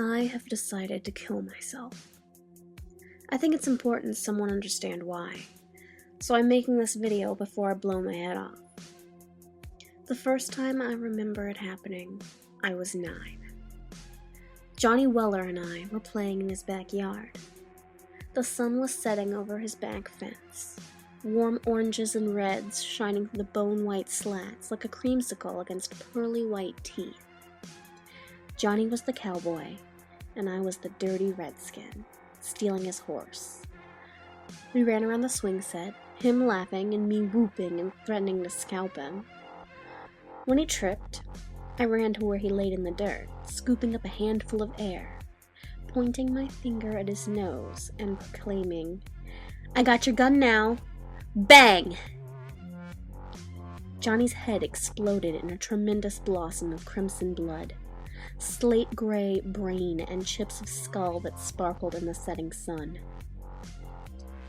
I have decided to kill myself. I think it's important someone understand why, so I'm making this video before I blow my head off. The first time I remember it happening, I was 9. Johnny Weller and I were playing in his backyard. The sun was setting over his back fence, warm oranges and reds shining through the bone-white slats like a creamsicle against pearly white teeth. Johnny was the cowboy, and I was the dirty redskin, stealing his horse. We ran around the swing set, him laughing and me whooping and threatening to scalp him. When he tripped, I ran to where he laid in the dirt, scooping up a handful of air, pointing my finger at his nose and proclaiming, "I got your gun now!" Bang! Johnny's head exploded in a tremendous blossom of crimson blood, slate-gray brain and chips of skull that sparkled in the setting sun.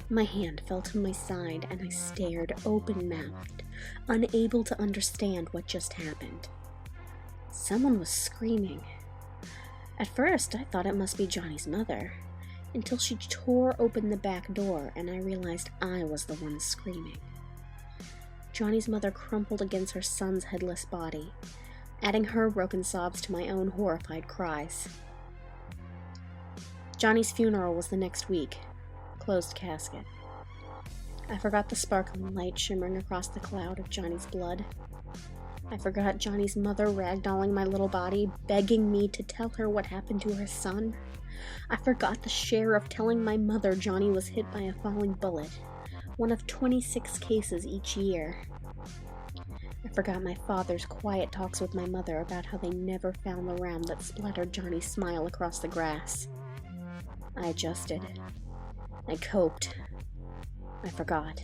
My hand fell to my side and I stared open-mouthed, unable to understand what just happened. Someone was screaming. At first, I thought it must be Johnny's mother, until she tore open the back door and I realized I was the one screaming. Johnny's mother crumpled against her son's headless body, adding her broken sobs to my own horrified cries. Johnny's funeral was the next week, closed casket. I forgot the sparkling light shimmering across the cloud of Johnny's blood. I forgot Johnny's mother ragdolling my little body, begging me to tell her what happened to her son. I forgot the sheriff telling my mother Johnny was hit by a falling bullet, one of 26 cases each year. I forgot my father's quiet talks with my mother about how they never found the round that splattered Johnny's smile across the grass. I adjusted. I coped. I forgot.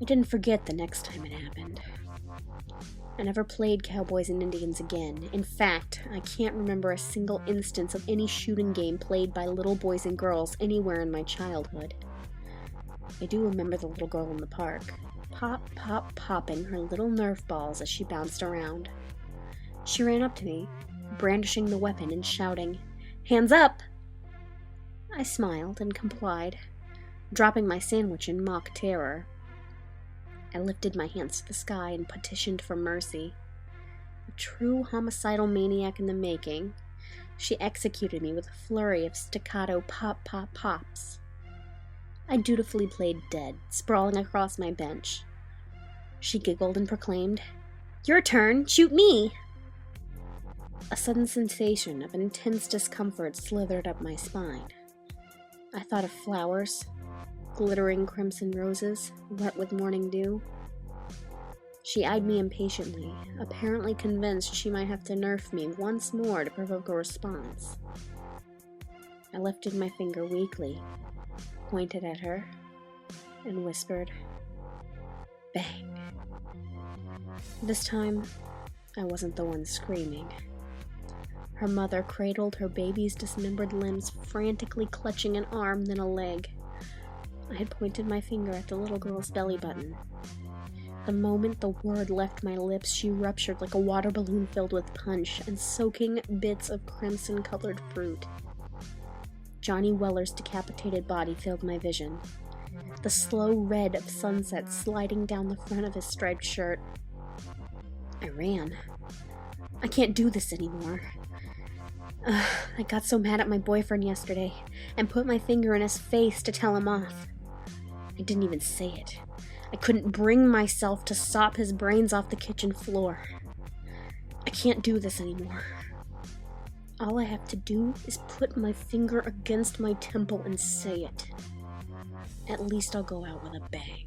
I didn't forget the next time it happened. I never played Cowboys and Indians again. In fact, I can't remember a single instance of any shooting game played by little boys and girls anywhere in my childhood. I do remember the little girl in the park, popping her little Nerf balls as she bounced around. She ran up to me, brandishing the weapon and shouting, "Hands up!" I smiled and complied, dropping my sandwich in mock terror. I lifted my hands to the sky and petitioned for mercy. A true homicidal maniac in the making, she executed me with a flurry of staccato pops. I dutifully played dead, sprawling across my bench. She giggled and proclaimed, "Your turn, shoot me!" A sudden sensation of intense discomfort slithered up my spine. I thought of flowers, glittering crimson roses, wet with morning dew. She eyed me impatiently, apparently convinced she might have to nerf me once more to provoke a response. I lifted my finger weakly, pointed at her, and whispered, "Bang." This time, I wasn't the one screaming. Her mother cradled her baby's dismembered limbs, frantically clutching an arm, then a leg. I had pointed my finger at the little girl's belly button. The moment the word left my lips, she ruptured like a water balloon filled with punch and soaking bits of crimson-colored fruit. Johnny Weller's decapitated body filled my vision, the slow red of sunset sliding down the front of his striped shirt. I ran. I can't do this anymore. I got so mad at my boyfriend yesterday and put my finger in his face to tell him off. I didn't even say it. I couldn't bring myself to sop his brains off the kitchen floor. I can't do this anymore. All I have to do is put my finger against my temple and say it. At least I'll go out with a bang.